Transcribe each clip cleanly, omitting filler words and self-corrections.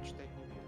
читать не буду.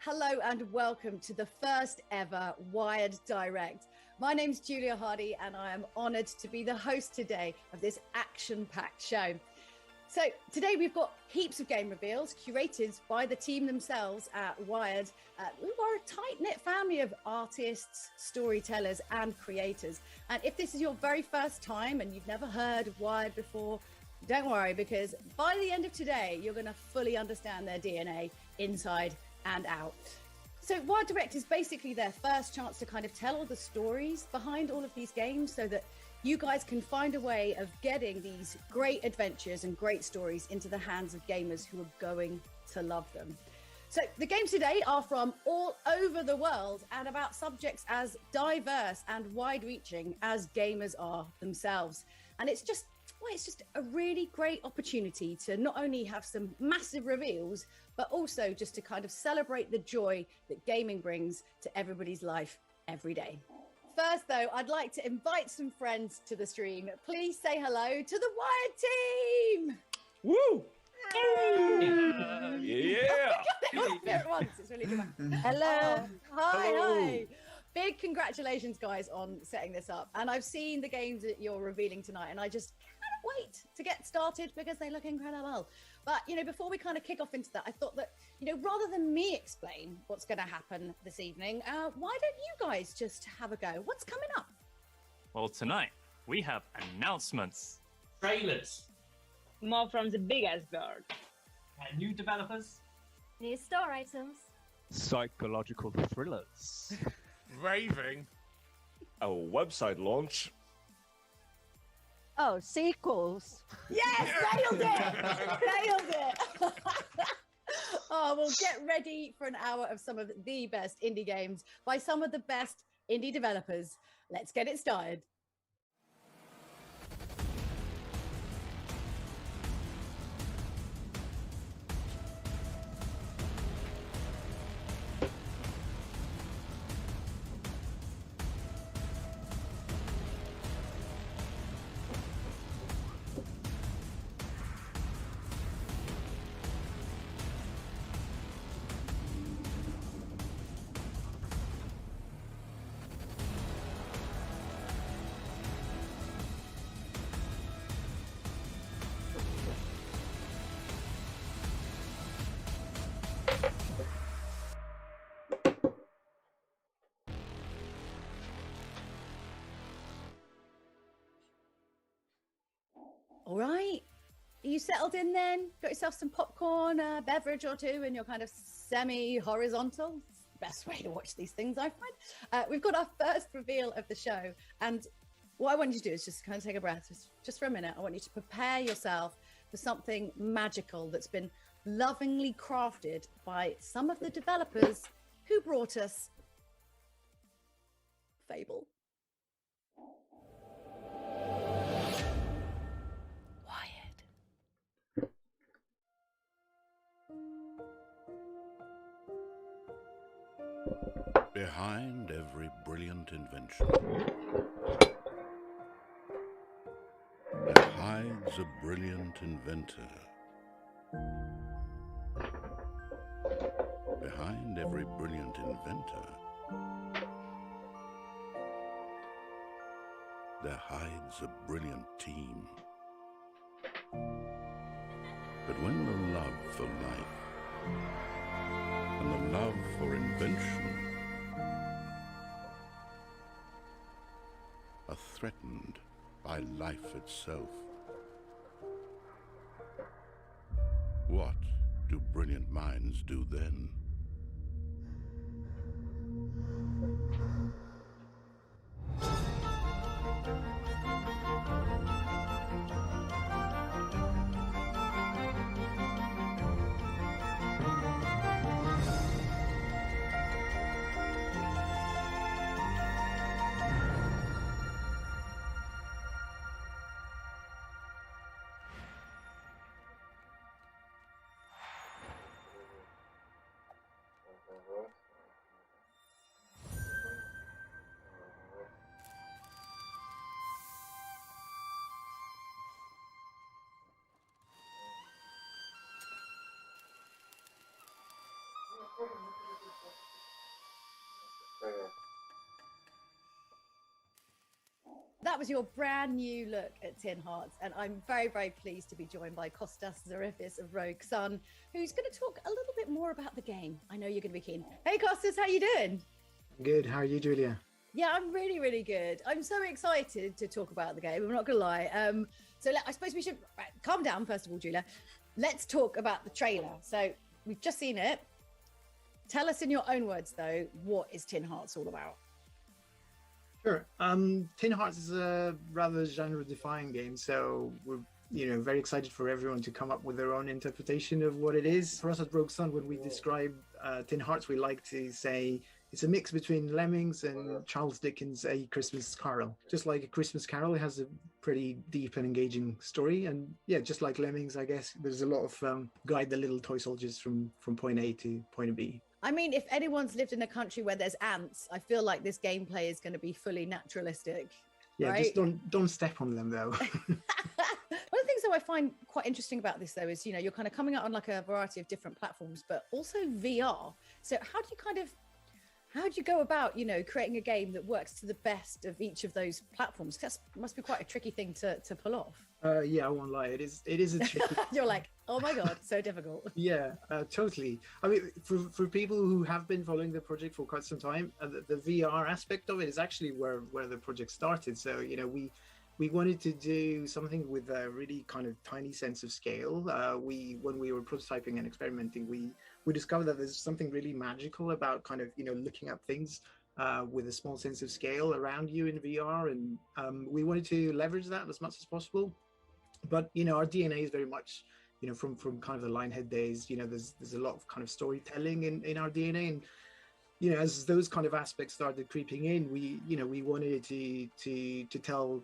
hello and welcome to the first ever Wired Direct. My name's Julia Hardy and I am honoured to be the host today of this action-packed show. So today we've got heaps of game reveals curated by the team themselves at Wired, who are a tight-knit family of artists, storytellers and creators. And if this is your very first time and you've never heard of Wired before, don't worry, because by the end of today, you're going to fully understand their DNA inside and out. So Wired Direct is basically their first chance to kind of tell all the stories behind all of these games so that you guys can find a way of getting these great adventures and great stories into the hands of gamers who are going to love them. So the games today are from all over the world and about subjects as diverse and wide-reaching as gamers are themselves. And it's just a really great opportunity to not only have some massive reveals, but also just to kind of celebrate the joy that gaming brings to everybody's life every day. First, though, I'd like to invite some friends to the stream. Please say hello to the Wired team. Woo! Yeah! At once. It's really dramatic. Hello. Hi. Big congratulations, guys, on setting this up. And I've seen the games that you're revealing tonight, and I just cannot wait to get started because they look incredible. But, before we kind of kick off into that, I thought that, rather than me explain what's going to happen this evening, why don't you guys just have a go? What's coming up? Well, tonight we have announcements, Trailers, More from the big iceberg. new developers, New store items. Psychological thrillers. Raving. A website launch. Oh, sequels. Yes, nailed it! Oh, well, get ready for an hour of some of the best indie games by some of the best indie developers. Let's get it started. All right. Are you settled in then? Got yourself some popcorn, a beverage or two, and you're kind of semi-horizontal? It's the best way to watch these things, I find. We've got our first reveal of the show. And what I want you to do is just kind of take a breath. Just for a minute, I want you to prepare yourself for something magical that's been lovingly crafted by some of the developers who brought us Fable. Behind every brilliant invention, there hides a brilliant inventor. Behind every brilliant inventor, there hides a brilliant team. But when the love for life and the love for invention are threatened by life itself, what do brilliant minds do then? That was your brand new look at Tin Hearts, and I'm very, very pleased to be joined by Kostas Zarifis of Rogue Sun, who's going to talk a little bit more about the game. I know you're going to be keen. Hey, Kostas, how you doing? Good. How are you, Julia? Yeah, I'm really, really good. I'm so excited to talk about the game. I'm not going to lie. I suppose we should calm down, first of all, Julia. Let's talk about the trailer. So we've just seen it. Tell us in your own words, though, what is Tin Hearts all about? Sure. Tin Hearts is a rather genre-defying game, so we're very excited for everyone to come up with their own interpretation of what it is. For us at Rogue Sun, when we describe Tin Hearts, we like to say it's a mix between Lemmings and Charles Dickens' A Christmas Carol. Just like A Christmas Carol, it has a pretty deep and engaging story, and yeah, just like Lemmings, I guess there's a lot of guide the little toy soldiers from point A to point B. I mean, if anyone's lived in a country where there's ants, I feel like this gameplay is going to be fully naturalistic. Yeah, right? just don't step on them, though. One of the things that I find quite interesting about this, though, is, you're kind of coming out on like a variety of different platforms, but also VR. So how do you go about, creating a game that works to the best of each of those platforms? That must be quite a tricky thing to pull off. Yeah, I won't lie. It is a tricky. You're like, oh my God, so difficult. Yeah, totally. I mean, for people who have been following the project for quite some time, the VR aspect of it is actually where the project started. So, we wanted to do something with a really kind of tiny sense of scale. When we were prototyping and experimenting, we discovered that there's something really magical about kind of, looking at things with a small sense of scale around you in VR. And we wanted to leverage that as much as possible. But, our DNA is very much, from kind of the Lionhead days, there's a lot of kind of storytelling in our DNA. And, as those kind of aspects started creeping in, we wanted to tell,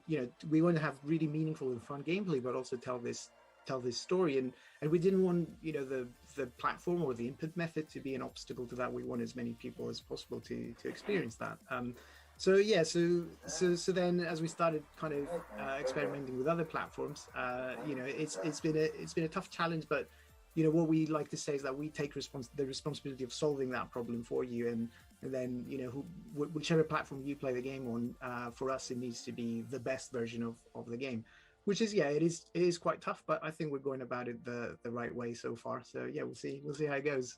we want to have really meaningful and fun gameplay, but also tell this story. And we didn't want, the platform or the input method to be an obstacle to that. We want as many people as possible to experience that. So then as we started kind of experimenting with other platforms, it's been a tough challenge, but what we like to say is that we take the responsibility of solving that problem for you, and then whichever platform you play the game on, for us it needs to be the best version of the game, which is it is quite tough, but I think we're going about it the right way so far. So yeah, we'll see how it goes.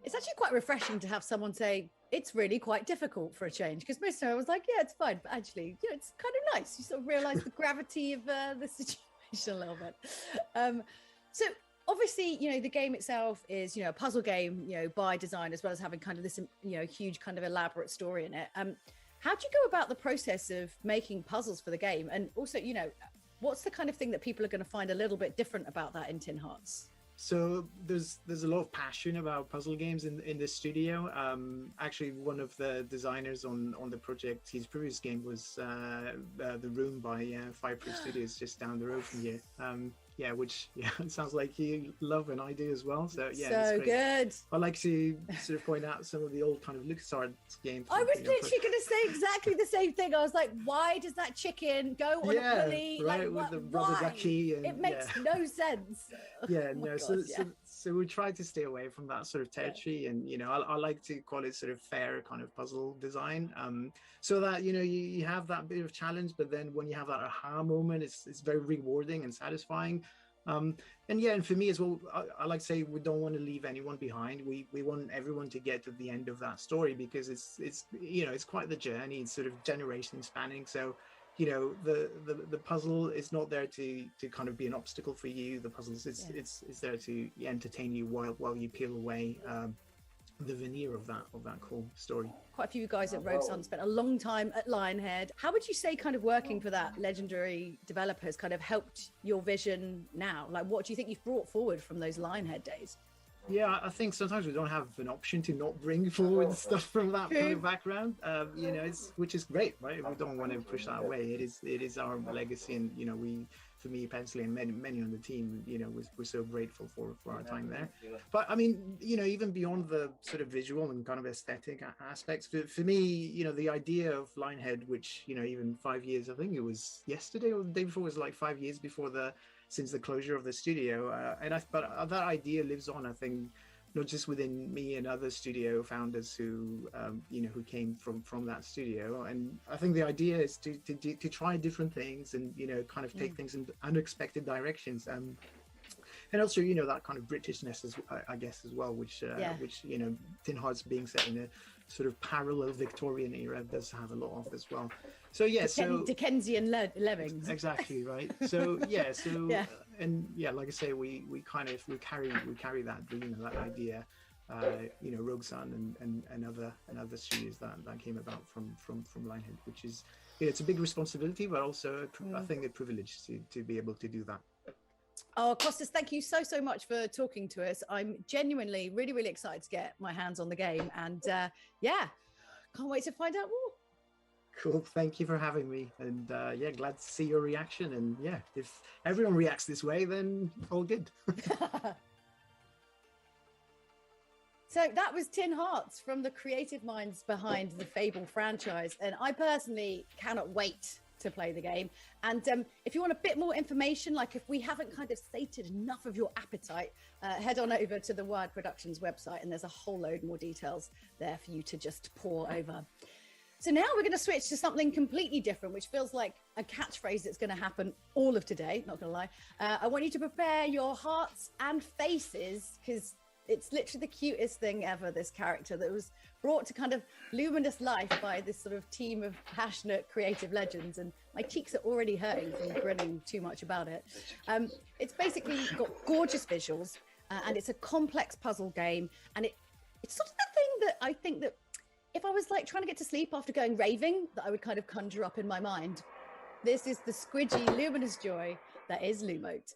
It's actually quite refreshing to have someone say it's really quite difficult for a change, because most of the time I was like, yeah, it's fine, but actually, it's kind of nice. You sort of realize the gravity of the situation a little bit. So obviously, the game itself is, a puzzle game, by design, as well as having kind of this, huge kind of elaborate story in it. How do you go about the process of making puzzles for the game? And also, what's the kind of thing that people are going to find a little bit different about that in Tin Hearts? So there's a lot of passion about puzzle games in this studio. Actually, one of the designers on the project, his previous game was The Room by Fireproof Studios, just down the road from here. Which it sounds like you love and I do as well. So yeah, so good. I like to sort of point out some of the old kind of LucasArts games. I was literally going to say exactly the same thing. I was like, why does that chicken go on a pulley? Right, with the rubber ducky. And, it makes no sense. Yeah, no. So we try to stay away from that sort of territory, and I like to call it sort of fair kind of puzzle design, so that you have that bit of challenge, but then when you have that aha moment, it's very rewarding and satisfying. And for me as well, I like to say we don't want to leave anyone behind. We want everyone to get to the end of that story, because it's quite the journey. It's sort of generation spanning. So the puzzle is not there to kind of be an obstacle for you. The puzzle is there to entertain you while you peel away the veneer of that cool story. Quite a few guys at Rogue Sun spent a long time at Lionhead. How would you say kind of working for that legendary developer has kind of helped your vision now? Like, what do you think you've brought forward from those Lionhead days? Yeah, I think sometimes we don't have an option to not bring forward stuff from that kind of background, which is great, right? We don't want to push that away. It is our legacy, and for me personally, and many on the team, we're so grateful for our time there. But I mean, even beyond the sort of visual and kind of aesthetic aspects, for me, the idea of Lionhead, which even 5 years, I think it was yesterday or the day before, was like 5 years since the closure of the studio, but that idea lives on, I think, not just within me and other studio founders who who came from that studio. And I think the idea is to try different things and kind of take things in unexpected directions. And also, that kind of Britishness, I guess, as well, which Tin Hearts being set in a sort of parallel Victorian era does have a lot of as well. So Dickensian lemmings. Exactly right. So like I say, we carry that that idea. Rogue Sun and other studios that came about from Lionhead, which is it's a big responsibility, but also I think a privilege to be able to do that. Oh, Kostas, thank you so much for talking to us. I'm genuinely really, really excited to get my hands on the game, and can't wait to find out more. Cool. Thank you for having me, and glad to see your reaction. And if everyone reacts this way, then all good. So that was Tin Hearts from the creative minds behind the Fable franchise, and I personally cannot wait to play the game. And if you want a bit more information, like if we haven't kind of sated enough of your appetite, head on over to the Wired Productions website, and there's a whole load more details there for you to just pore over. So now we're going to switch to something completely different, which feels like a catchphrase that's going to happen all of today, not going to lie. I want you to prepare your hearts and faces, because it's literally the cutest thing ever, this character that was brought to kind of luminous life by this sort of team of passionate creative legends. And my cheeks are already hurting from grinning too much about it. It's basically got gorgeous visuals, and it's a complex puzzle game. And it's sort of the thing that I think that if I was like trying to get to sleep after going raving, that I would kind of conjure up in my mind. This is the squidgy, luminous joy that is Lumote.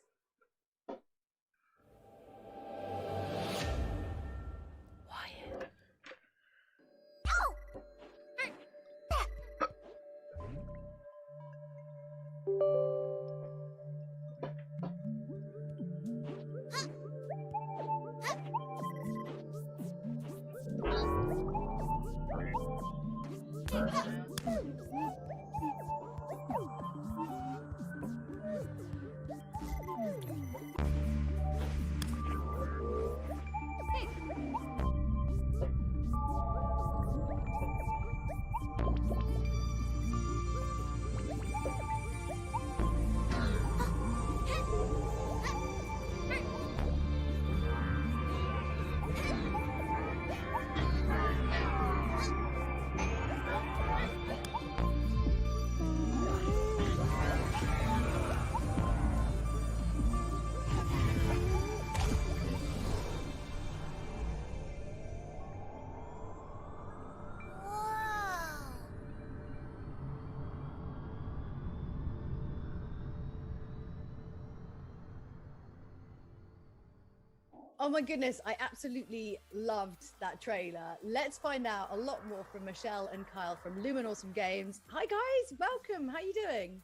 Oh my goodness, I absolutely loved that trailer. Let's find out a lot more from Michelle and Kyle from Lumen Awesome Games. Hi guys, welcome. How are you doing?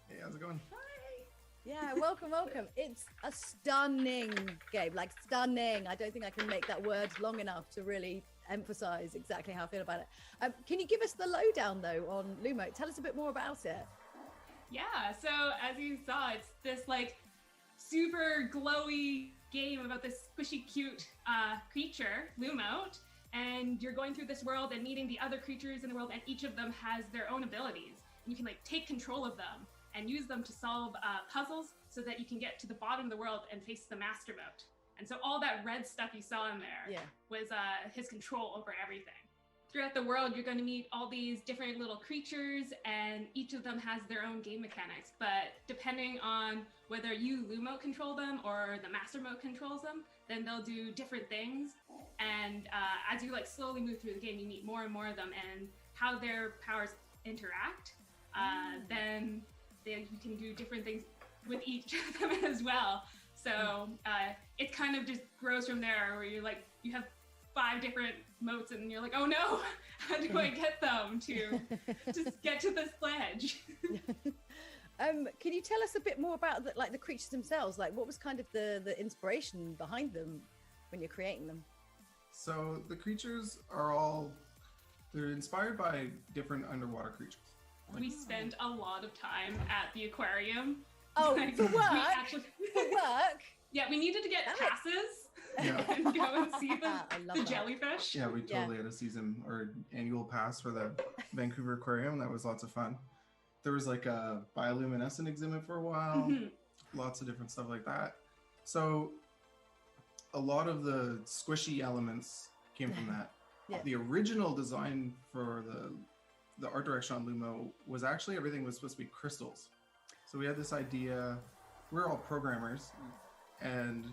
Hey, how's it going? Hi. Yeah, welcome. It's a stunning game, like stunning. I don't think I can make that word long enough to really emphasize exactly how I feel about it. Can you give us the lowdown though on Lumo? Tell us a bit more about it. Yeah, so as you saw, it's this like super glowy game about this squishy cute creature, Lumote, and you're going through this world and meeting the other creatures in the world, and each of them has their own abilities. And you can like take control of them and use them to solve puzzles so that you can get to the bottom of the world and face the Master Mote. And so all that red stuff you saw in there was his control over everything. Throughout the world, you're going to meet all these different little creatures, and each of them has their own game mechanics. But depending on whether you, Lumo, control them or the Master Mote controls them, then they'll do different things. And as you like slowly move through the game, you meet more and more of them, and how their powers interact. Then you can do different things with each of them as well. So it kind of just grows from there, where you're like, you have 5 different motes, and you're like, oh no, how do I get them to just get to this ledge? Can you tell us a bit more about the creatures themselves? Like, what was kind of the inspiration behind them when you're creating them? So the creatures are they're inspired by different underwater creatures. We spent a lot of time at the aquarium. Oh, for work? For work? Yeah, we needed to get passes. Yeah. and go and see I love the that. jellyfish. Yeah, we totally had a season or annual pass for the Vancouver Aquarium. That was lots of fun. There was like a bioluminescent exhibit for a while, lots of different stuff like that. So a lot of the squishy elements came from that. Yeah. The original design for the art direction on Lumo was actually everything was supposed to be crystals. So we had this idea, we're all programmers, and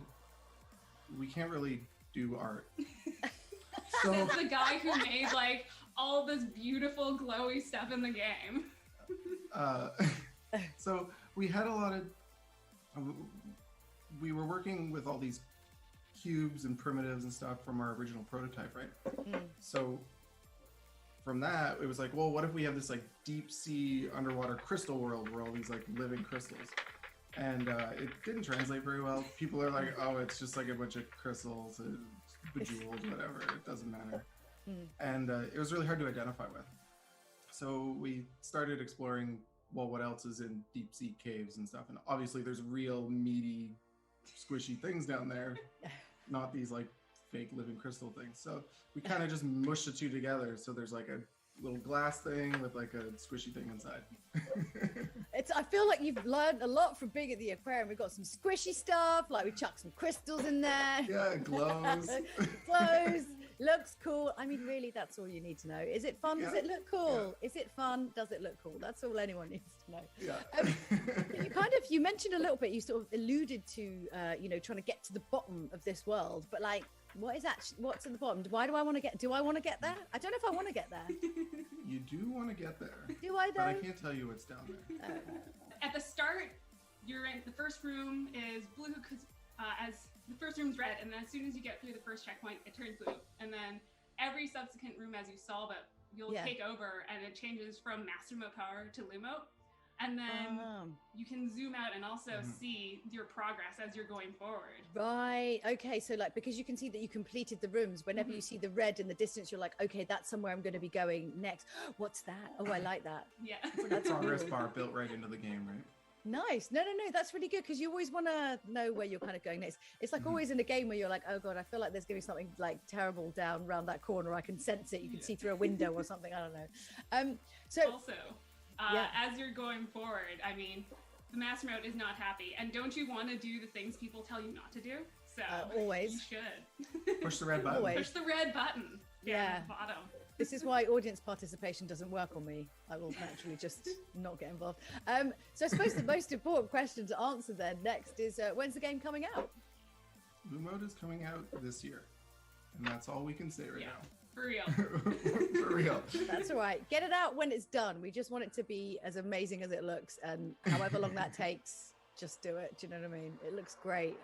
we can't really do art. So That's the guy who made like all this beautiful glowy stuff in the game. so we had a lot of, we were working with all these cubes and primitives and stuff from our original prototype, right? So from that, it was like, well, what if we have this like deep sea underwater crystal world where all these like living crystals? And it didn't translate very well. People are like, oh, it's just like a bunch of crystals, bejeweled, whatever. It doesn't matter. And it was really hard to identify with. So we started exploring, well, what else is in deep sea caves and stuff. And obviously there's real meaty, squishy things down there, not these like fake living crystal things. So we kind of just mushed the two together. So there's like a little glass thing with like a squishy thing inside. I feel like you've learned a lot from being at the aquarium. We've got some squishy stuff, like we chucked some crystals in there. Yeah, it glows. Glows, looks cool. I mean, really, that's all you need to know. Is it fun? Does it look cool? Is it fun? Does it look cool? That's all anyone needs to know. Yeah. You mentioned a little bit, you sort of alluded to, trying to get to the bottom of this world, but like, what's at the bottom? Do I want to get there? I don't know if I want to get there. You do want to get there. Do I though? But I can't tell you what's down there. At the start, you're in the first room is blue because as the first room's red, and then as soon as you get through the first checkpoint, it turns blue, and then every subsequent room as you solve it, you'll take over, and it changes from master mode power to Lumo. And then you can zoom out and also see your progress as you're going forward. Right. Okay. So like, because you can see that you completed the rooms, whenever you see the red in the distance, you're like, okay, that's somewhere I'm going to be going next. What's that? Oh, I like that. Yeah. That's a progress bar built right into the game, right? Nice. No. That's really good, because you always want to know where you're kind of going next. It's like always in a game where you're like, oh God, I feel like there's going to be something like terrible down around that corner. I can sense it. You can see through a window or something. I don't know. Also, as you're going forward, I mean, the master mode is not happy. And don't you want to do the things people tell you not to do? So always. You should. Push the red button. Always. Push the red button. Yeah. At the bottom. This is why audience participation doesn't work on me. I will naturally just not get involved. So I suppose the most important question to answer then next is, when's the game coming out? Blue Mode is coming out this year. And that's all we can say right now. For real. For real. That's all right. Get it out when it's done. We just want it to be as amazing as it looks, and however long that takes, just do it. Do you know what I mean? It looks great.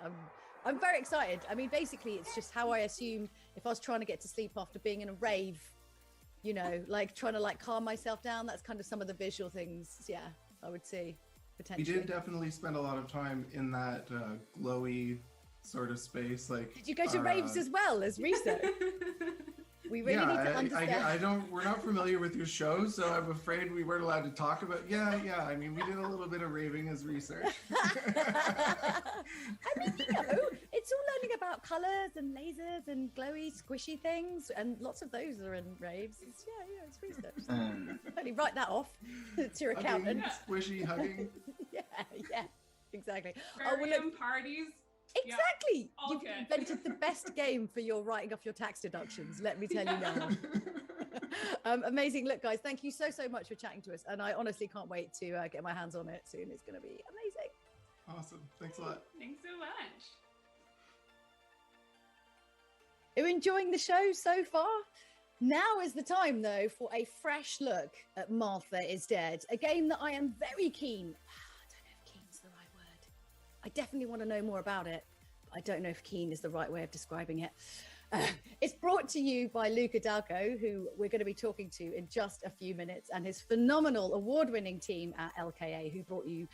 I'm very excited. I mean, basically, it's just how I assume if I was trying to get to sleep after being in a rave, like trying to like calm myself down. That's kind of some of the visual things. Yeah, I would see potentially. We did definitely spend a lot of time in that glowy sort of space. Like, did you go to raves as well as research? We really need to understand. We're not familiar with your show, so I'm afraid we weren't allowed to talk about. Yeah. I mean, we did a little bit of raving as research. I mean, it's all learning about colors and lasers and glowy, squishy things, and lots of those are in raves. It's research. Only write that off to your accountant. Squishy hugging. Yeah, exactly. Parties. Exactly. Yeah, You've invented the best game for your writing off your tax deductions, let me tell you now. Amazing. Look, guys, thank you so much for chatting to us. And I honestly can't wait to get my hands on it soon. It's going to be amazing. Awesome. Thanks a lot. Thanks so much. Are you enjoying the show so far? Now is the time, though, for a fresh look at Martha is Dead, a game that I am very keen. I definitely want to know more about it, but I don't know if keen is the right way of describing it. It's brought to you by Luca Dalco, who we're going to be talking to in just a few minutes, and his phenomenal award-winning team at LKA, who brought you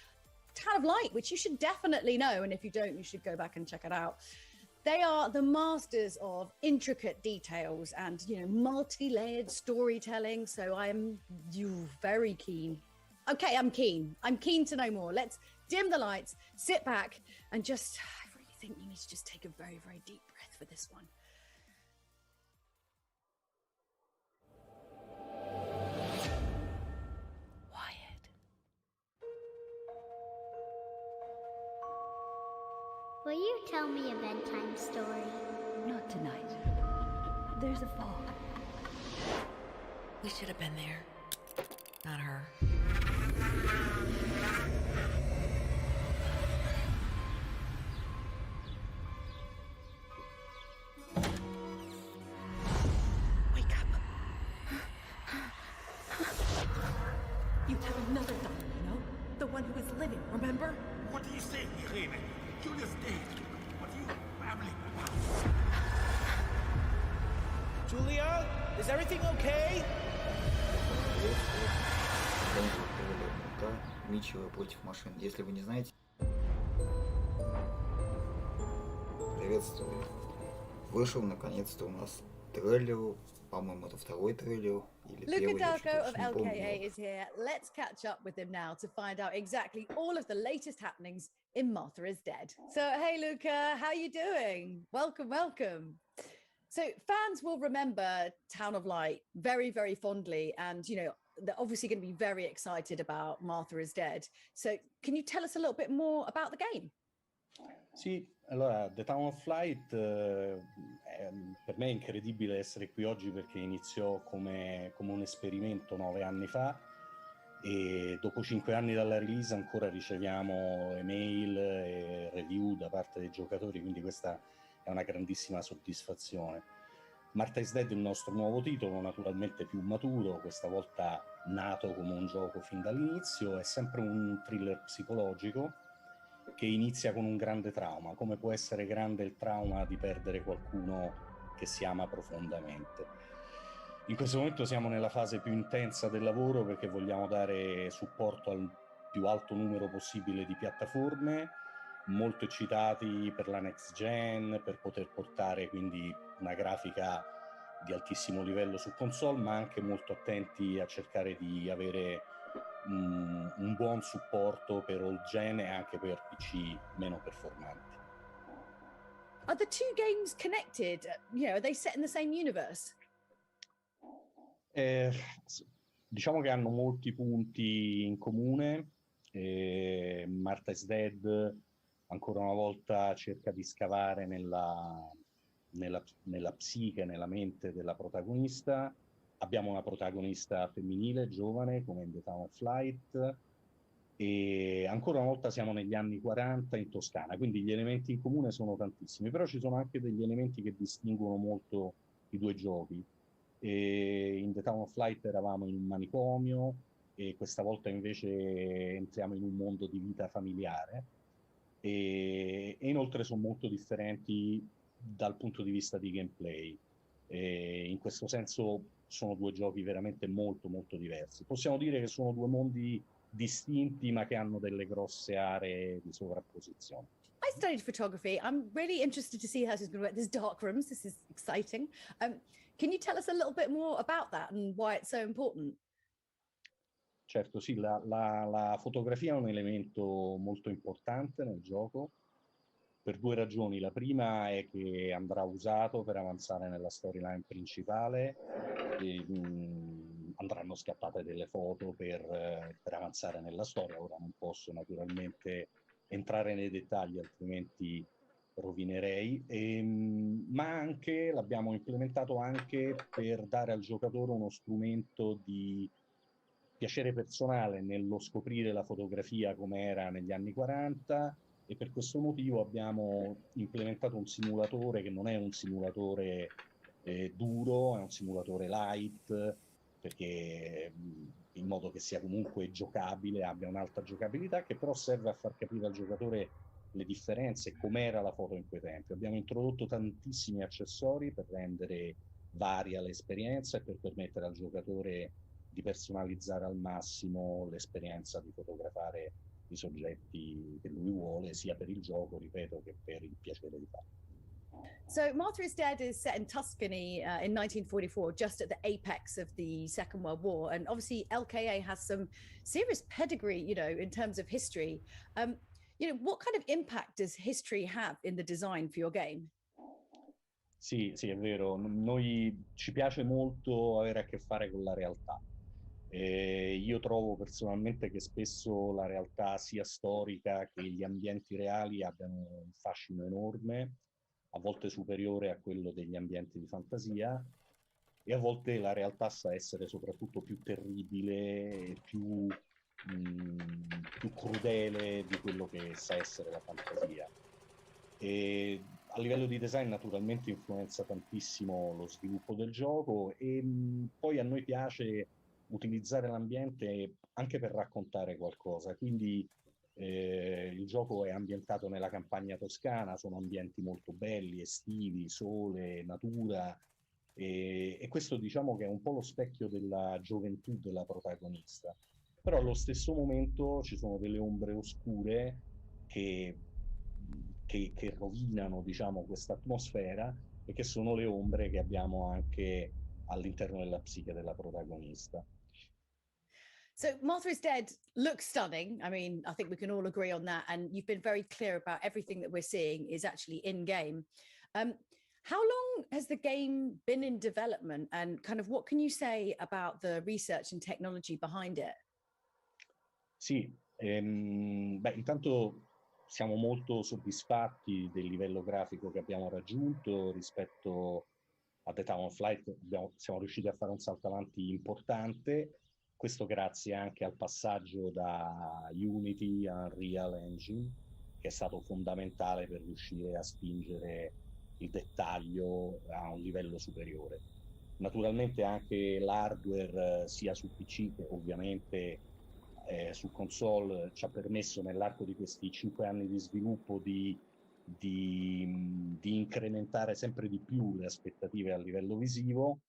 Town of Light, which you should definitely know, and if you don't, you should go back and check it out. They are the masters of intricate details and, multi-layered storytelling, so I'm very keen. Okay, I'm keen. I'm keen to know more. Let's dim the lights, sit back, and I really think you need to just take a very, very deep breath for this one. Will you tell me a bedtime story? Not tonight. There's a fog. We should have been there. Not her. Wake up. You have another daughter, you know? The one who is living, remember? What do you say, Irene? Julia's dead. What are you babbling about? Julia, is everything okay? Ничего против машин. Если вы не знаете... Приветствую. Вышел наконец-то у нас трейлер. По-моему, это второй трейлер. Luca Dalco of LKA is here. Let's catch up with him now to find out exactly all of the latest happenings in Martha is Dead. So, hey, Luca, how you doing? Welcome, welcome. So fans will remember Town of Light very, very fondly. And, you know, they're obviously going to be very excited about Martha is Dead. So can you tell us a little bit more about the game? Sì, allora, The Town of Flight per me è incredibile essere qui oggi perché iniziò come un esperimento 9 anni fa e dopo 5 anni dalla release ancora riceviamo email e review da parte dei giocatori, quindi questa è una grandissima soddisfazione. Martha is Dead è il nostro nuovo titolo, naturalmente più maturo, questa volta nato come un gioco fin dall'inizio, è sempre un thriller psicologico che inizia con un grande trauma, come può essere grande il trauma di perdere qualcuno che si ama profondamente. In questo momento siamo nella fase più intensa del lavoro perché vogliamo dare supporto al più alto numero possibile di piattaforme, molto eccitati per la next gen, per poter portare quindi una grafica di altissimo livello su console, ma anche molto attenti a cercare di avere un buon supporto per old gen e anche per PC meno performanti. Are the two games connected? You know, are they set in the same universe? Diciamo che hanno molti punti in comune. Martha is Dead ancora una volta cerca di scavare nella psiche, nella mente della protagonista. Abbiamo una protagonista femminile, giovane, come in The Town of Flight, e ancora una volta siamo negli anni 40 in Toscana, quindi gli elementi in comune sono tantissimi, però ci sono anche degli elementi che distinguono molto i due giochi. In The Town of Flight eravamo in un manicomio e questa volta invece entriamo in un mondo di vita familiare e inoltre sono molto differenti dal punto di vista di gameplay. In questo senso sono due giochi veramente molto molto diversi. Possiamo dire che sono due mondi distinti ma che hanno delle grosse aree di sovrapposizione. I studied photography. I'm really interested to see how this is going to work. There's dark rooms. This is exciting. Can you tell us a little bit more about that and why it's so important? Certo, sì, la fotografia è un elemento molto importante nel gioco per due ragioni. La prima è che andrà usato per avanzare nella storyline principale e andranno scattate delle foto per avanzare nella storia. Ora non posso naturalmente entrare nei dettagli, altrimenti rovinerei, ma anche l'abbiamo implementato anche per dare al giocatore uno strumento di piacere personale nello scoprire la fotografia come era negli anni 40 e per questo motivo abbiamo implementato un simulatore che non è un simulatore duro, è un simulatore light, perché in modo che sia comunque giocabile, abbia un'alta giocabilità, che però serve a far capire al giocatore le differenze, com'era la foto in quei tempi. Abbiamo introdotto tantissimi accessori per rendere varia l'esperienza e per permettere al giocatore di personalizzare al massimo l'esperienza di fotografare i soggetti che lui vuole, sia per il gioco, ripeto, che per il piacere di farlo. So Martha is Dead is set in Tuscany in 1944, just at the apex of the Second World War. And obviously LKA has some serious pedigree, you know, in terms of history. You know, what kind of impact does history have in the design for your game? Sì, sì, è vero. Noi ci piace molto avere a che fare con la realtà. Io trovo personalmente che spesso la realtà sia storica che gli ambienti reali abbiano un fascino enorme, a volte superiore a quello degli ambienti di fantasia, e a volte la realtà sa essere soprattutto più terribile e più crudele di quello che sa essere la fantasia. E a livello di design naturalmente influenza tantissimo lo sviluppo del gioco e poi a noi piace utilizzare l'ambiente anche per raccontare qualcosa, quindi il gioco è ambientato nella campagna toscana, sono ambienti molto belli, estivi, sole, natura, e questo diciamo che è un po' lo specchio della gioventù della protagonista, però allo stesso momento ci sono delle ombre oscure che rovinano, diciamo, questa atmosfera e che sono le ombre che abbiamo anche all'interno della psiche della protagonista. So Martha is Dead looks stunning. I mean, I think we can all agree on that. And you've been very clear about everything that we're seeing is actually in game. How long has the game been in development, and kind of what can you say about the research and technology behind it? Sì, intanto siamo molto soddisfatti del livello grafico che abbiamo raggiunto rispetto a The Town of Flight. Siamo riusciti a fare un salto avanti importante, questo grazie anche al passaggio da Unity a Unreal Engine, che è stato fondamentale per riuscire a spingere il dettaglio a un livello superiore. Naturalmente anche l'hardware sia su PC che ovviamente su console ci ha permesso nell'arco di questi 5 anni di sviluppo di incrementare sempre di più le aspettative a livello visivo,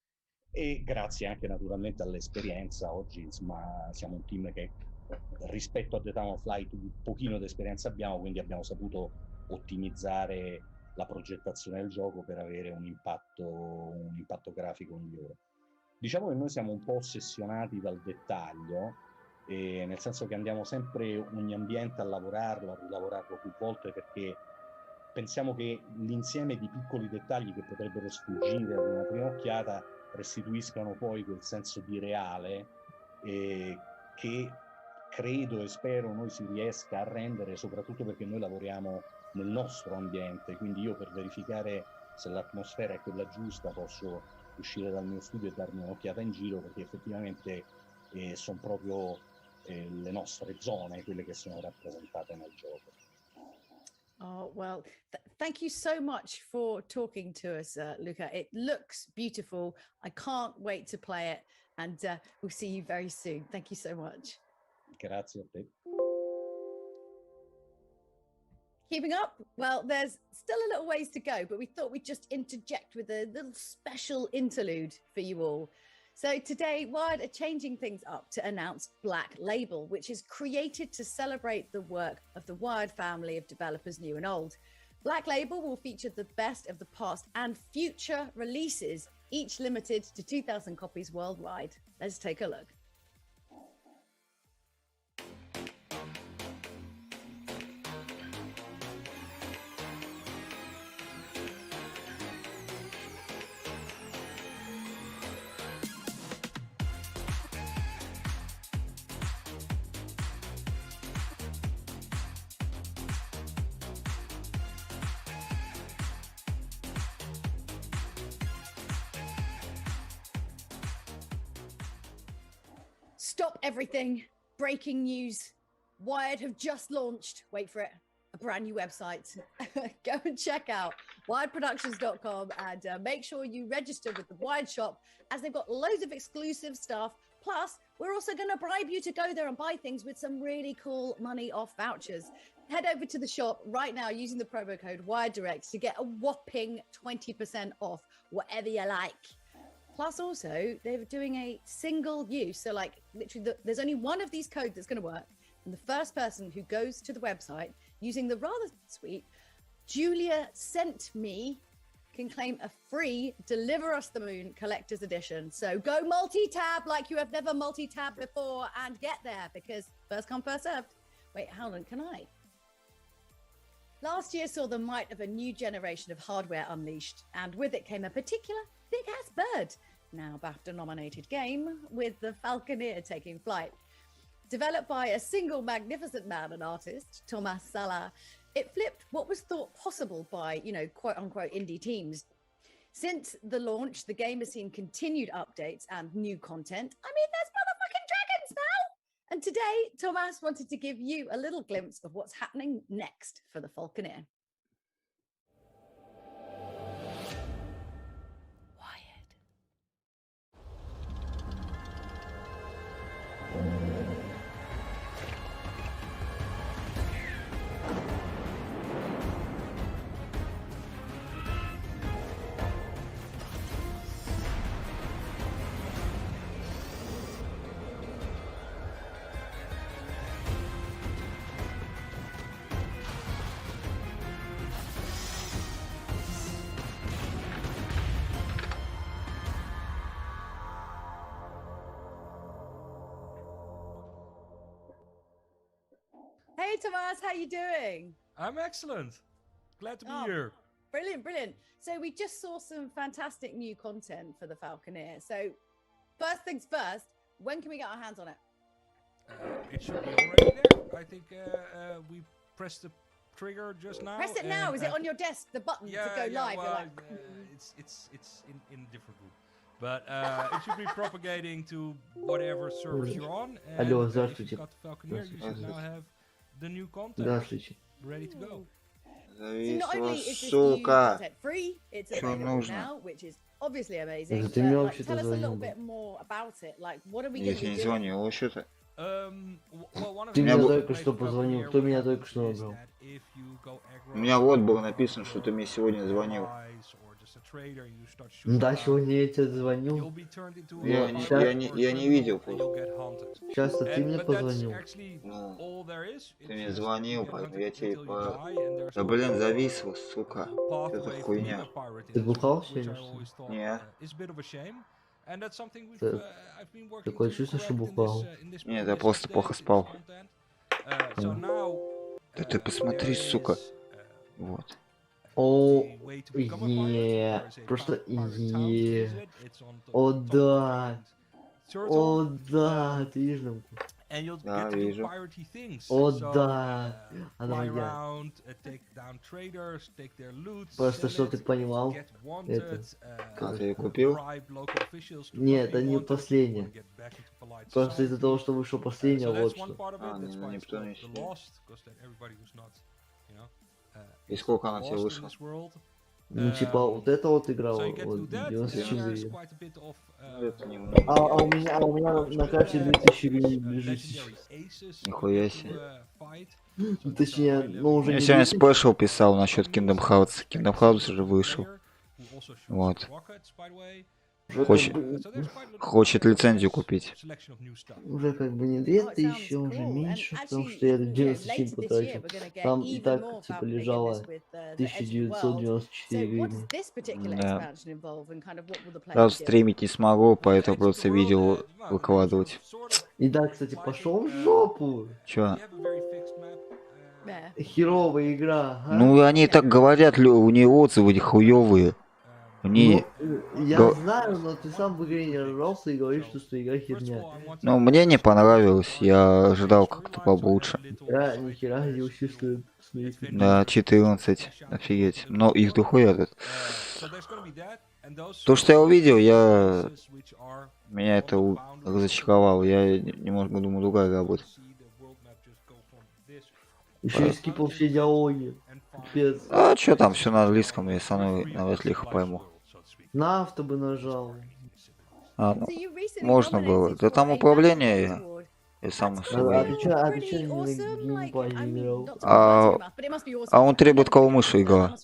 e grazie anche naturalmente all'esperienza. Oggi insomma siamo un team che rispetto a The Town of Flight un pochino di esperienza abbiamo, quindi abbiamo saputo ottimizzare la progettazione del gioco per avere un impatto grafico migliore. Diciamo che noi siamo un po' ossessionati dal dettaglio, nel senso che andiamo sempre ogni ambiente a lavorarlo, a rilavorarlo più volte, perché pensiamo che l'insieme di piccoli dettagli che potrebbero sfuggire ad una prima occhiata restituiscano poi quel senso di reale che credo e spero noi si riesca a rendere, soprattutto perché noi lavoriamo nel nostro ambiente, quindi io per verificare se l'atmosfera è quella giusta posso uscire dal mio studio e darmi un'occhiata in giro, perché effettivamente sono proprio le nostre zone quelle che sono rappresentate nel gioco. Oh, well, thank you so much for talking to us, Luca. It looks beautiful. I can't wait to play it, and we'll see you very soon. Thank you so much. Grazie a te. Keeping up? Well, there's still a little ways to go, but we thought we'd just interject with a little special interlude for you all. So today, Wired are changing things up to announce Black Label, which is created to celebrate the work of the Wired family of developers new and old. Black Label will feature the best of the past and future releases, each limited to 2,000 copies worldwide. Let's take a look. Stop everything. Breaking news. Wired have just launched, wait for it, a brand new website. Go and check out wiredproductions.com and make sure you register with the Wired shop, as they've got loads of exclusive stuff. Plus, we're also going to bribe you to go there and buy things with some really cool money off vouchers. Head over to the shop right now using the promo code WiredDirect to get a whopping 20% off whatever you like. Plus, also, they're doing a single use. So, like, literally, there's only one of these codes that's going to work. And the first person who goes to the website using the rather sweet Julia Sent Me can claim a free Deliver Us the Moon collector's edition. So go multi-tab like you have never multi-tabbed before and get there, because first come, first served. Wait, hold on, can I? Last year saw the might of a new generation of hardware unleashed, and with it came a particular big-ass bird, now BAFTA-nominated game, with the Falconeer taking flight. Developed by a single magnificent man and artist, Thomas Salah, it flipped what was thought possible by, quote-unquote indie teams. Since the launch, the game has seen continued updates and new content. I mean, there's motherfucking dragons now! And today, Thomas wanted to give you a little glimpse of what's happening next for the Falconeer. Hey, Tomas, how you doing? I'm excellent. Glad to be here. Brilliant, brilliant. So we just saw some fantastic new content for the Falconeer. So first things first, when can we get our hands on it? It should be already there. I think we pressed the trigger just now. Press it now. Is it on your desk, the button to go live? Well, You're like... it's in a different room. But it should be propagating to whatever service you're on. And Алло, if здравствуйте. you've got the Falconeer, you should now have the new content Здравствуйте. ready to go. So not only is this new Сука. content free, it's Что available нужно? now, which is obviously amazing. Это ты But, мне like, вообще-то tell us a little звонил. bit more about it. Like, what are we going to Если be не doing? звонил вообще-то. Ты мне только что позвонил. Кто меня только что набрал? У меня вот было написано, что ты мне сегодня звонил. Да, сегодня я тебе звонил. Я не видел просто. Часто ты мне позвонил. Ну, ты мне звонил, поэтому я тебе по... Да блин, зависло, сука. Что за хуйня? Ты бухал сегодня, что ли? Нет. Такое чувство, что бухал. Нет, я просто плохо спал. Да ты посмотри, сука. Вот. О, просто О, да. О, да, ты видишь нам? Да, вижу. О, да. Она моя. Просто, что ты понимал, это... А ты ее купил? Нет, это не последнее. Просто из-за того, что вышел последнее, вот что. А, ну никто не сидит. И сколько она тебе вышла? Ну, типа, вот это вот игра, вот 94. Это немного. А у меня на карте 2000 лежит. Нихуя себе. Точнее, ну уже Я не сегодня 2000. спешл писал насчет Kingdom Hearts. Kingdom Hearts уже вышел. Вот. Хочет лицензию купить. Уже как бы не 2000, уже меньше, потому что я 97 потратил. Там и так, типа, лежало 1994 гривны. Да. Правда, стримить не смогу, поэтому просто видео выкладывать. И да, кстати, пошел в жопу. Чё? Херовая игра. А? Ну, они так говорят, у нее отзывы хуёвые. Мне... Я знаю, но ты сам в игре не разобрался и говоришь, что игра херня. Ну, мне не понравилось, я ожидал как-то получше. Игра ни хера не чувствует. Да, 14, офигеть. Но их дохуя тут. То, что я увидел, меня это разочаровало. Я немного думаю, другая игра будет. Еще и скипал все диалоги. Пипец. А что там, все на английском, я сам навряд ли их пойму. На авто бы нажал. А, ну, можно было. Да там управление я сам А ты чё не на геймпаде играл? А он требует кого мыши игра.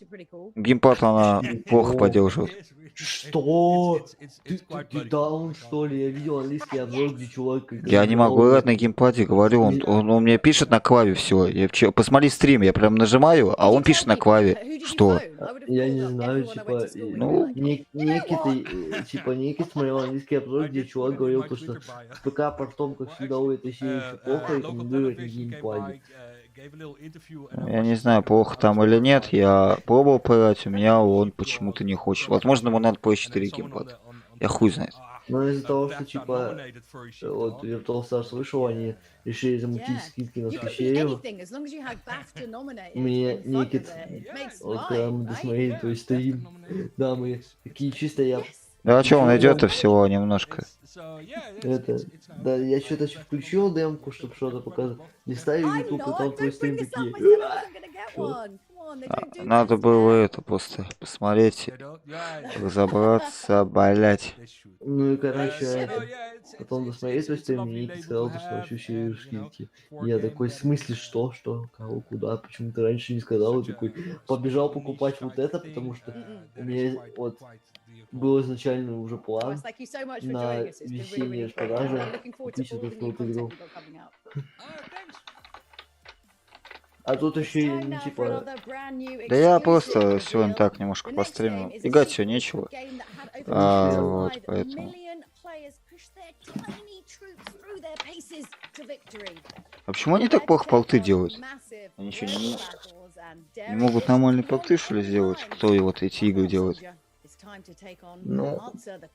Геймпад она плохо поддерживает. Что? Ты даун, что ли? Я видел английский обзор, где чувак... Я не могу играть на геймпаде, говорю, он мне пишет на клаве все. Посмотри стрим, я прям нажимаю, а он пишет на клаве. Что? Я не знаю, типа... Ну... Некий смотрел английский обзор, где чувак говорил, что с ПК портом, как всегда, у этой серии все плохо, рекомендую на геймпаде. Я не знаю, плохо там или нет. Я пробовал поиграть, у меня он почему-то не хочет. Возможно, ему надо PS4 геймпад. Я хуй знает. Но из-за того, что типа вот Virtual Stars вышел, они решили замутить скидки на Свечею. Мне Никит, вот когда мы досмотрели твой стрим, да, мы такие чисто я... Да, а что, он идет-то всего немножко. Это, да, я что-то включил демку, чтобы что-то показать. Листаю YouTube, и там твой стрим такие. Надо было это просто посмотреть, разобраться, блять. Ну и короче, потом досмотреть твой стрим, мне Никит сказал, что вообще скидки. Я такой, в смысле, что, кого, куда, почему ты раньше не сказал? И такой, побежал покупать вот это, потому что у меня вот был изначально уже план на весенние продажи купить вот эту вот игру. А тут еще и типа... Да я просто сегодня так немножко постримил. Играть все нечего. Вот, поэтому... А почему они так плохо полты делают? Они еще не могут нормальные полты, что ли, сделать? Кто и вот эти игры делает? Ну,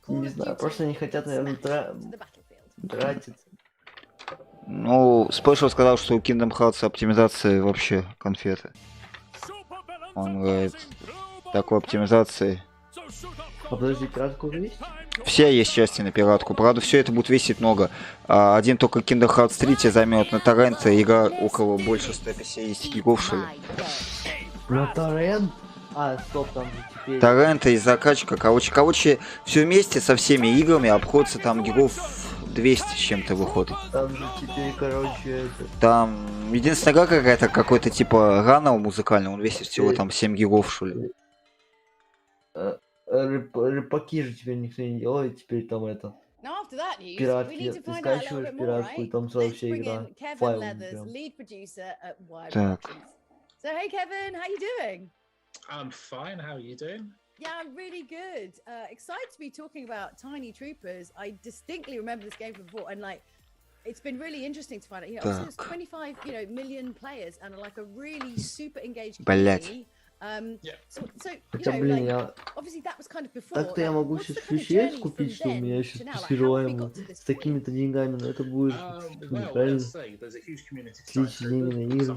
не знаю, просто не хотят, наверное, тратить. Ну, Special сказал, что у Kingdom Hearts оптимизация вообще конфеты. Он говорит, такой оптимизации. А подожди, пиратку уже есть? Все есть части на пиратку. Правда, все это будет весить много. Один только Kingdom Hearts 3 тебя займет на торренте. Игра около больше 150 гигов, что ли. На торрент? А, стоп, там же теперь... Торрента и закачка. Короче, все вместе со всеми играми обходится там гигов 200 с чем-то выходит. Там же теперь, короче, это... Там единственная игра какая-то, какой-то типа ранного музыкального, он весит всего там 7 гигов, что ли. Рыбаки же теперь никто не делает, теперь там это... Пиратки, ты скачиваешь пиратку, и там сразу вся игра. Файл. Так. So hey Kevin, how you doing? I'm fine. How are you doing? Yeah, I'm really good. Excited to be talking about Tiny Troopers. I distinctly remember this game from before, and like, it's been really interesting to find out. You know, there's 25, million players, and like a really super engaged community. Блин, я... Так-то я могу сейчас ключей купить, что у меня сейчас посиживаем с такими-то деньгами, но это будет неправильно. Слить деньги на игры.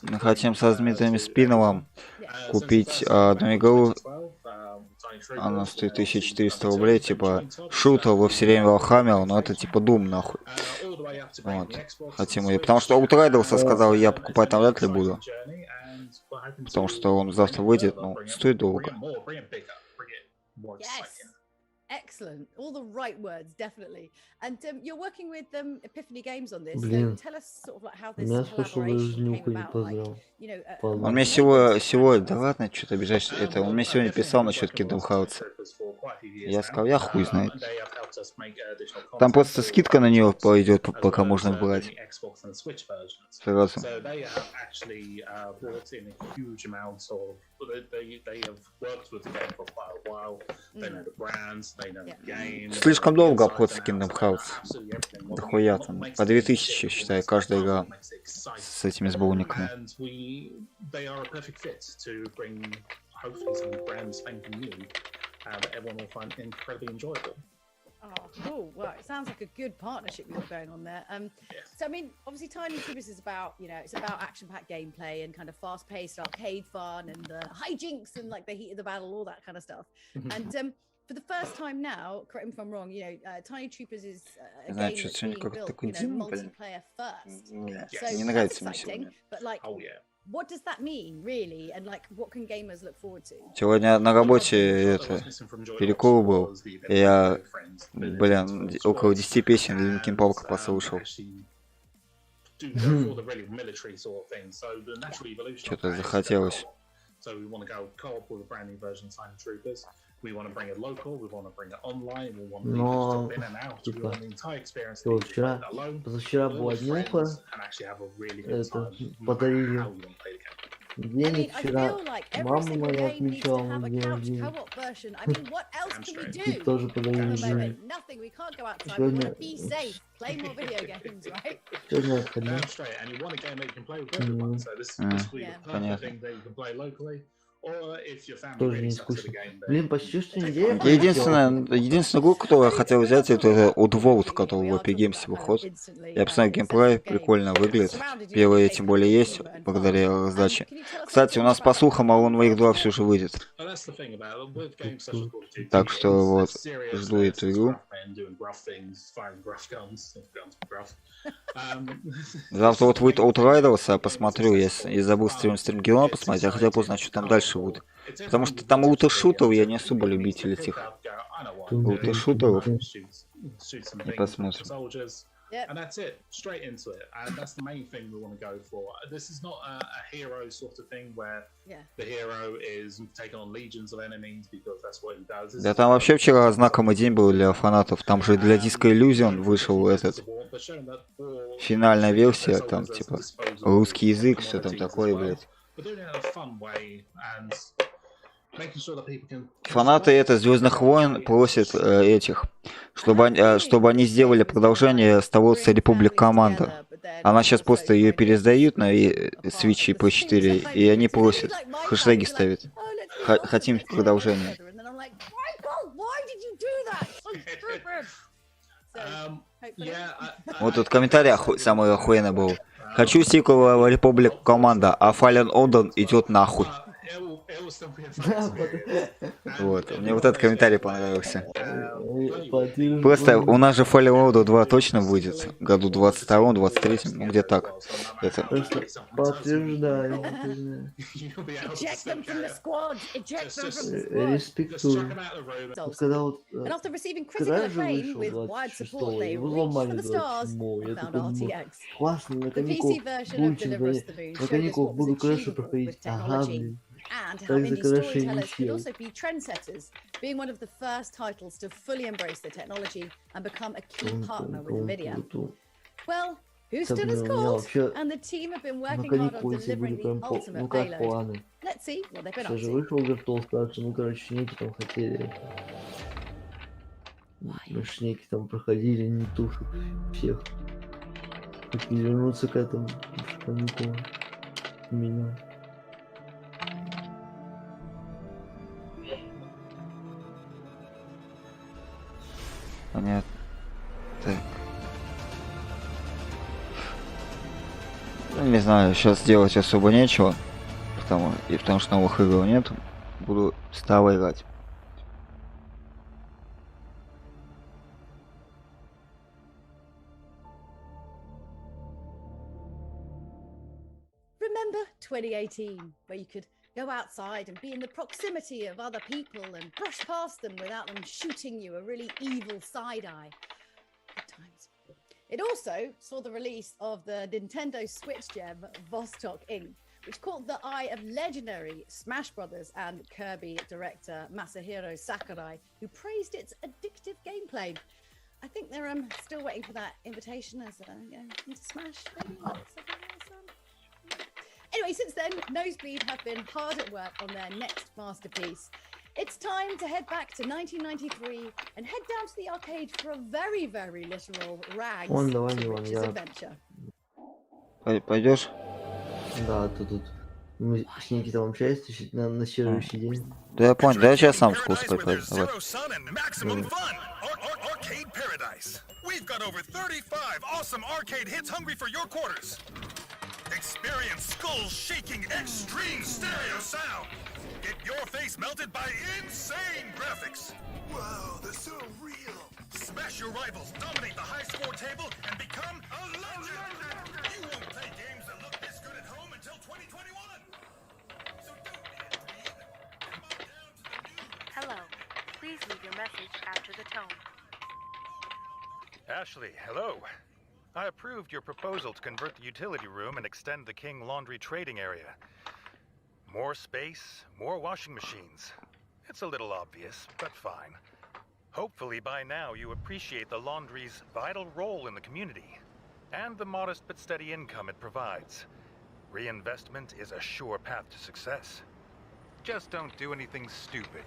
Мы хотим со Дмитрием Спиновым купить одну игру. Она стоит 1400 рублей, типа шутер во вселенной Вархаммера, но это типа Doom нахуй. Вот. Хотим ее. Потому что Outriders'а сказал, я покупать там вряд ли буду. Потому что он завтра выйдет, но стоит долго. Excellent. All the right words, definitely. And you're working with Epiphany Games on this. Блин, so tell us sort of like how this меня слышал даже нюха не поздравил. Он мне сегодня, да ладно, что-то обижаешь, это, он мне сегодня писал насчет Kingdom Hearts. Я сказал, я хуй знает. Там просто скидка на нее пойдет, пока можно брать. Сразу. Слишком долго обходится Kingdom Hearts. Дохуя там. По 2000, считай, каждая игра с этими сборниками. Oh, cool. Well, it sounds like a good partnership you've got going on there. So, I mean, obviously, Tiny Troopers is about, it's about action-packed gameplay and kind of fast-paced arcade fun and the hijinks and like the heat of the battle, all that kind of stuff. And for the first time now, correct me if I'm wrong, Tiny Troopers is a game that's being built, multiplayer first. So that's exciting. But like, what does that mean, really? And like, what can gamers look forward to? Сегодня на работе это перекур был. Я, блин, около 10 песен Линкин Парка послушал. Что-то захотелось. Но, типа, позавчера была днюха, это, подарили Денег вчера мама моя отмечала have день a couch рождения. co-op version. I mean, what else can we Тут do? тоже At подарили the денег. moment, nothing. We can't go outside. We Сегодня want to be safe. Play more video games, right? сегодня отходил. Damn straight, and you want a game that you can play with everyone. So this will be the perfect Понятно. thing that you can play locally, or if your family Тоже really не sucks at the скучно. game, then Блин, почти что неделя Я пролетела. единственную игру, которую я хотел взять, это Oddworld, который в Epic Games выходит. Я посмотрел геймплей, прикольно выглядит. Первые тем более есть, благодаря раздаче. Кстати, у нас по слухам Alan Wake 2 все же выйдет. oh, that's the thing about it. With games such as Call of Duty, Так что it's вот, serious, жду it's эту игру. gruff men doing gruff things, firing gruff guns, if guns are gruff. Завтра вот выйдет Outriders, а посмотрю, я забыл стрим Герона посмотреть, я хотел бы узнать, что там дальше будет. Потому что там лутер-шутеров, я не особо любитель этих лутер-шутеров. И посмотрим. Soldiers, and that's it, straight into it, and that's the main thing we want to go for. This is not a hero sort of thing where the hero is taking on legions of enemies because that's what he does. Да там вообще вчера знаковый день был для фанатов. Там же для Disco Elysium вышел этот финальная версия, там типа русский язык, все там такое, блядь. Фанаты это Звездных войн просят этих, чтобы они сделали продолжение Star Wars Republic Команда. Она сейчас просто ее пересдают на Switch и PS4, и они просят, хэштеги ставят. Хотим продолжение. Вот тут комментарий самый охуенный был. Хочу сиквел Republic Команда, а Fallen Order идет нахуй. Вот, мне вот этот комментарий понравился. Просто у нас же Fallen Order 2 точно выйдет. Году 22-м, 23-м, ну где так. Это... Подтверждаю. Респектую. Вот когда вот Край же вышел 26-го, его взломали 27-го. Я такой думаю, классно, на каникулах буду Крэша проходить. Ага, блин. And how indie storytellers could also be trendsetters, being one of the first titles to fully embrace the technology and become a key partner with NVIDIA. Well, who's done as called, and the team have been working hard on delivering the ultimate payload. Let's see what they've been up to. Вышел Virtual старший, ну короче, шнеки там хотели. Шнеки там проходили, не тушат всех. Хотели вернуться к этому, каникулам. Меня. Понятно. Так. Ну, не знаю, сейчас делать особо нечего. Потому что новых игр нет. Буду стало играть. Remember 2018, where you could go outside and be in the proximity of other people and brush past them without them shooting you a really evil side eye. Good times. It also saw the release of the Nintendo Switch gem Vostok Inc., which caught the eye of legendary Smash Brothers and Kirby director Masahiro Sakurai, who praised its addictive gameplay. I think they're still waiting for that invitation as into Smash. Maybe? Anyway, since then, Nosebleed have been hard at work on their next masterpiece. It's time to head back to 1993 and head down to the arcade for a very, very literal rags to riches adventure. Пойдешь? Да, тут мы с ней там общаемся на следующий день. Да я понял, да я сейчас сам в спать пойду. Давай. Arcade Paradise. We've got over 35 awesome arcade hits hungry for your quarters. Experience skull-shaking extreme stereo sound. Get your face melted by insane graphics. Whoa, they're so real. Smash your rivals, dominate the high-score table, and become a legend. You won't play games that look this good at home until 2021. So don't breathe. Come on down to the new... Hello. Please leave your message after the tone. Ashley, hello. I approved your proposal to convert the utility room and extend the King Laundry trading area. More space, more washing machines. It's a little obvious, but fine. Hopefully by now you appreciate the laundry's vital role in the community and the modest but steady income it provides. Reinvestment is a sure path to success. Just don't do anything stupid.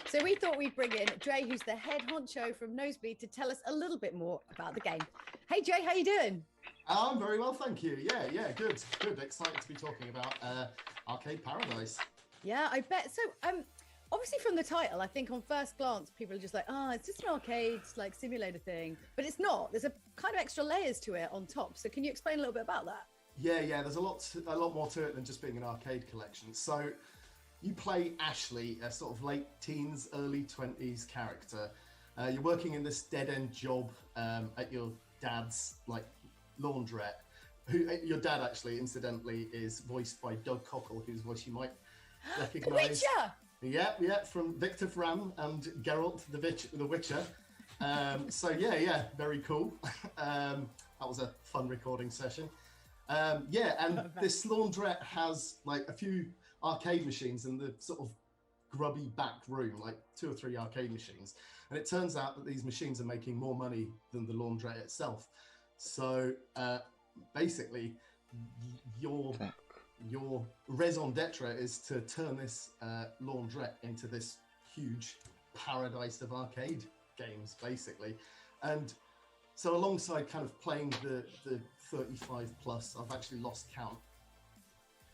So we thought we'd bring in Dre, who's the head honcho from Nosebleed, to tell us a little bit more about the game. Hey, Dre, how you doing? I'm very well, thank you. Yeah, good. Excited to be talking about Arcade Paradise. Yeah, I bet. So, obviously from the title, I think on first glance, people are just like, oh, it's just an arcade, like simulator thing. But it's not. There's a kind of extra layers to it on top. So can you explain a little bit about that? Yeah, there's a lot more to it than just being an arcade collection. So you play Ashley, a sort of late teens, early 20s character. You're working in this dead-end job at your dad's laundrette. Your dad, actually, incidentally, is voiced by Doug Cockle, whose voice you might recognise. The Witcher! Yeah, from Victor Fram and Geralt the Witcher. So yeah, very cool. That was a fun recording session. And this laundrette has a few arcade machines in the sort of grubby back room, 2 or 3 arcade machines. And it turns out that these machines are making more money than the laundrette itself. So basically, your raison d'etre is to turn this laundrette into this huge paradise of arcade games, basically. And so alongside kind of playing the 35 plus, I've actually lost count,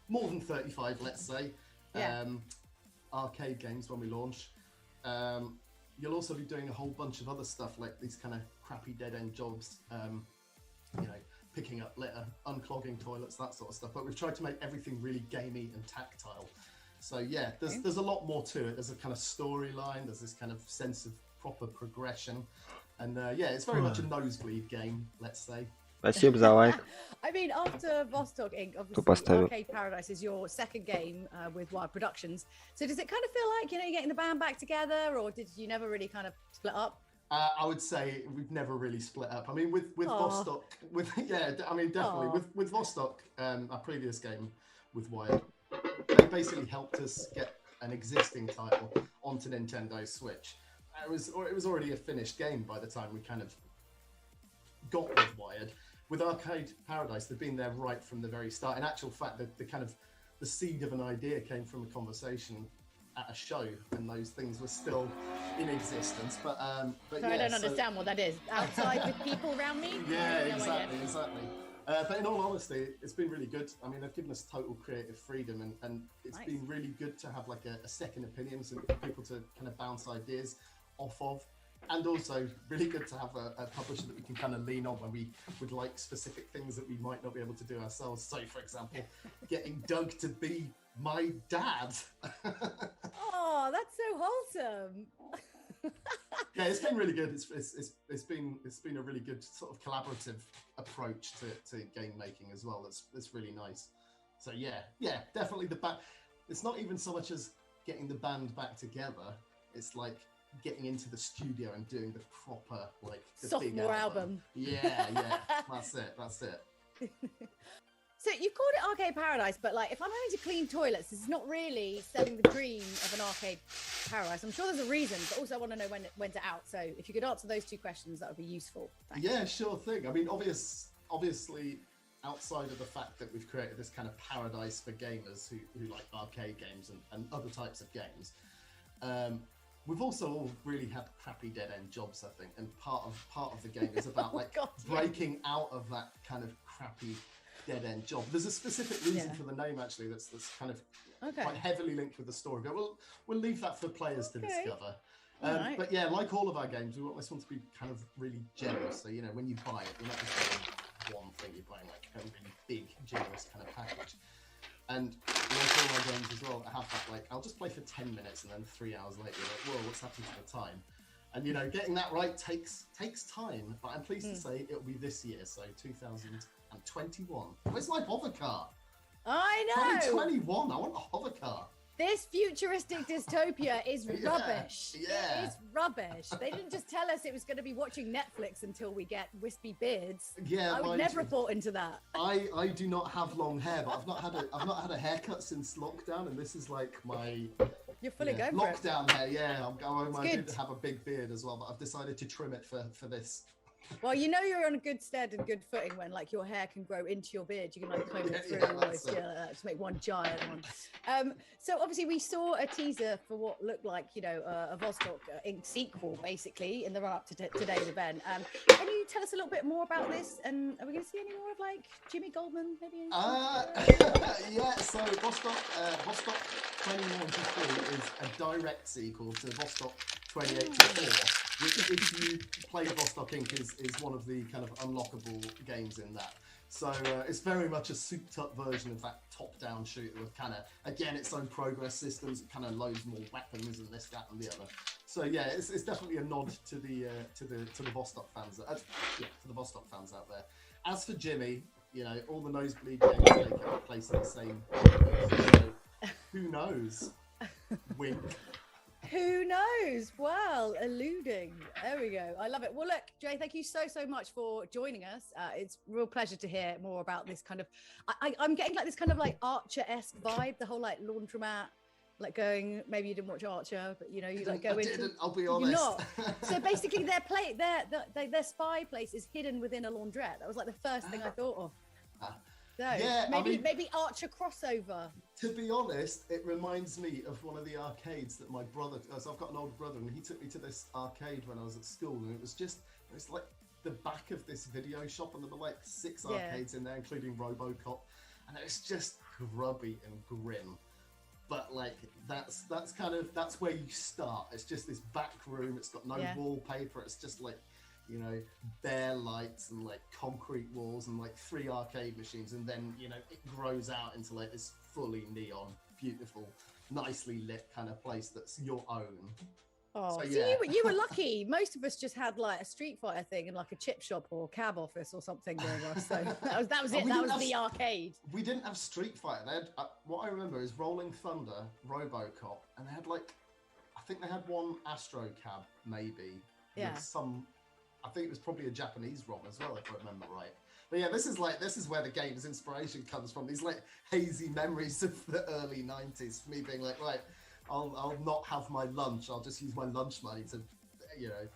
more than 35, let's say, arcade games when we launch. You'll also be doing a whole bunch of other stuff, like these kind of crappy dead-end jobs, picking up litter, unclogging toilets, that sort of stuff. But we've tried to make everything really gamey and tactile. So yeah, there's a lot more to it. There's a kind of storyline, there's this kind of sense of proper progression. And it's very much a Nosebleed game, let's say. Спасибо за лайк. I mean, after Vostok Inc., obviously Arcade Paradise is your second game with Wild Productions. So does it kind of feel like, you're getting the band back together, or did you never really kind of split up? I would say we've never really split up. I mean, with Vostok, definitely. With Vostok, our previous game with Wild, they basically helped us get an existing title onto Nintendo Switch. It was already a finished game by the time we kind of got with Wired. With Arcade Paradise, they've been there right from the very start. In actual fact, the seed of an idea came from a conversation at a show, and those things were still in existence. But so I don't understand what that is. Outside with people around me? Yeah, exactly. But in all honesty, it's been really good. I mean, they've given us total creative freedom, and it's been really good to have a second opinion, so people to kind of bounce ideas off of. And also really good to have a publisher that we can kind of lean on when we would like specific things that we might not be able to do ourselves. So, for example, getting Doug to be my dad. Oh, that's so wholesome. Yeah, it's been really good. It's been a really good sort of collaborative approach to game making as well. That's really nice. So yeah, definitely the band. It's not even so much as getting the band back together. It's like getting into the studio and doing the proper the sophomore big album. Yeah, that's it. So you've called it Arcade Paradise, but if I'm having to clean toilets, this is not really selling the dream of an Arcade Paradise. I'm sure there's a reason, but also I want to know when to out. So if you could answer those 2 questions, that would be useful. Thanks. Yeah, sure thing. I mean, obviously, outside of the fact that we've created this kind of paradise for gamers who like arcade games and other types of games, we've also all really had crappy dead-end jobs, I think, and part of the game is about breaking out of that kind of crappy dead-end job. There's a specific reason for the name, actually, that's kind of quite heavily linked with the story, but we'll leave that for players to discover. But yeah, like all of our games, we want this one to be kind of really generous. So when you buy it, you're not just buying one thing, you're buying a really big, generous kind of package. And like all my games as well, I have that I'll just play for 10 minutes and then 3 hours later you're like, whoa, what's happened to the time? And getting that right takes time, but I'm pleased to say it'll be this year, so 2021. Where's my hover car? I know. 2021, I want a hover car. This futuristic dystopia is rubbish. Yeah. It is rubbish. They didn't just tell us it was going to be watching Netflix until we get wispy beards. Yeah, I would never have bought into that. I do not have long hair, but I've not had a haircut since lockdown, and this is like my You're fully going for it. lockdown hair. Yeah, I'm going. I good. did have a big beard as well, but I've decided to trim it for this. Well, you know you're on a good stead and good footing when like your hair can grow into your beard. You can like comb it through almost, to make one giant one. So obviously we saw a teaser for what looked like, you know, a Vostok Inc. sequel, basically, in the run up to today's event. Can you tell us a little bit more about this? And are we going to see any more of like Jimmy Goldman, maybe? Yeah. So Vostok 2093 is a direct sequel to Vostok 2084. Which, if you play Vostok Inc. is one of the kind of unlockable games in that. So it's very much a souped-up version of that top-down shooter with kind of, again, its own progress systems, kind of loads more weapons and this, that, and the other. So yeah, it's definitely a nod to the Vostok fans, to the Vostok fans out there. As for Jimmy, you know, all the nosebleed games take place in the same. So, who knows? Wink. Who knows? Well, alluding. There we go. I love it. Well, look, Jay, thank you so much for joining us. It's a real pleasure to hear more about this kind of. I'm getting like this kind of like Archer-esque vibe. The whole like laundromat, like going. Maybe you didn't watch Archer, but you know you like go into. I'll be honest. You're not. So basically, their spy place is hidden within a laundrette. That was like the first thing I thought of. So Yeah, maybe Archer crossover. To be honest, it reminds me of one of the arcades that my brother. So I've got an older brother, and he took me to this arcade when I was at school, and it was like the back of this video shop, and there were like 6 arcades in there, including RoboCop, and it was just grubby and grim. But like that's where you start. It's just this back room. It's got no wallpaper. It's just like, you know, bare lights and like concrete walls and like 3 arcade machines, and then, you know, it grows out into like this fully neon, beautiful, nicely lit kind of place that's your own. Oh, so, yeah. So you were lucky. Most of us just had like a Street Fighter thing and like a chip shop or cab office or something near us. So that was it. That was the arcade. We didn't have Street Fighter. They had, what I remember is Rolling Thunder, RoboCop, and they had like, I think they had one Astro Cab maybe. Yeah. With some. I think it was probably a Japanese ROM as well, if I remember right. But yeah, this is where the game's inspiration comes from. These like hazy memories of the early 90s. For me being like, right, I'll not have my lunch. I'll just use my lunch money to, you know,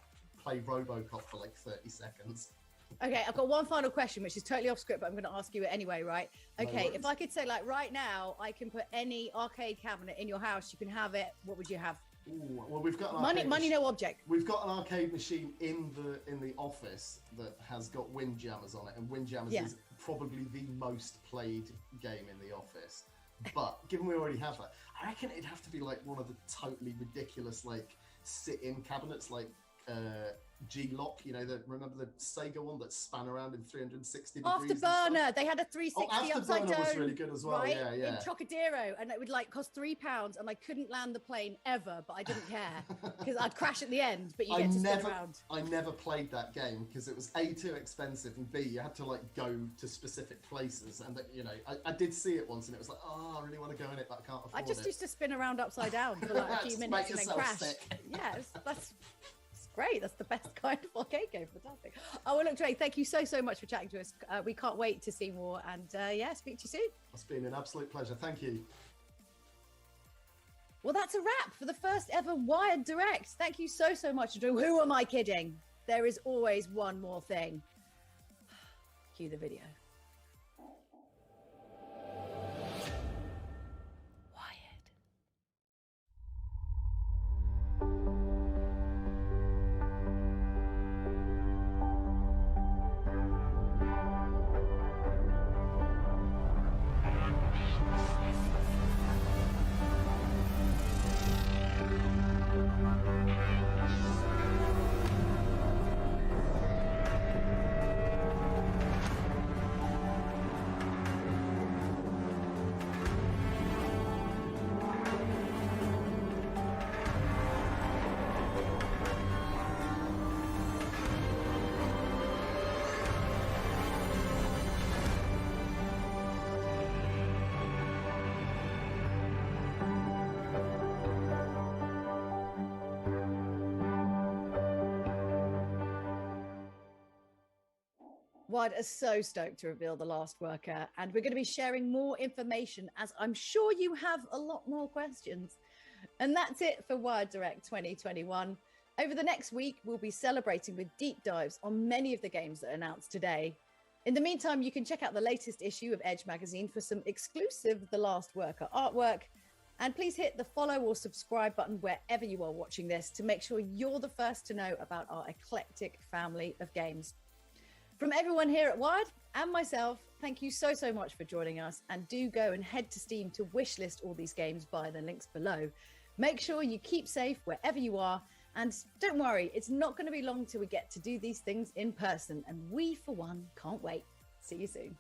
play RoboCop for like 30 seconds. Okay, I've got one final question, which is totally off script, but I'm going to ask you it anyway, right? Okay, No if I could say like right now, I can put any arcade cabinet in your house, you can have it. What would you have? Ooh, well, we've got an money, no object. We've got an arcade machine in the office that has got Windjammers on it, and Windjammers is probably the most played game in the office. But given we already have that, I reckon it'd have to be like one of the totally ridiculous like sit-in cabinets, like G-Lock, you know, remember the Sega one that span around in 360 degrees? Afterburner. They had a 360 upside down. Was really good as well. Right? Yeah. In Trocadero, and it would like cost £3, and I couldn't land the plane ever, but I didn't care because I'd crash at the end. But you get to spin around. I never played that game because it was A, too expensive, and B, you had to like go to specific places, and that, you know, I did see it once, and it was like, oh, I really want to go in it, but I can't afford it. I just used to spin around upside down for like a few minutes and then crash. Yes, that's great. That's the best kind of arcade game. Fantastic. Oh, well, look, Dre, thank you so much for chatting to us. We can't wait to see more, and speak to you soon. It's been an absolute pleasure. Thank you. Well, that's a wrap for the first ever Wired Direct. Thank you so much, Drew. Who am I kidding? There is always one more thing. Cue the video. Wired are so stoked to reveal the last worker, and we're going to be sharing more information as I'm sure you have a lot more questions. And that's it for Wired Direct 2021. Over the next week, we'll be celebrating with deep dives on many of the games that are announced today. In the meantime, you can check out the latest issue of Edge magazine for some exclusive The Last Worker artwork. And please hit the follow or subscribe button wherever you are watching this to make sure you're the first to know about our eclectic family of games. From everyone here at Wired and myself, thank you so much for joining us, and do go and head to Steam to wishlist all these games via the links below. Make sure you keep safe wherever you are, and don't worry, it's not going to be long till we get to do these things in person, and we for one can't wait. See you soon.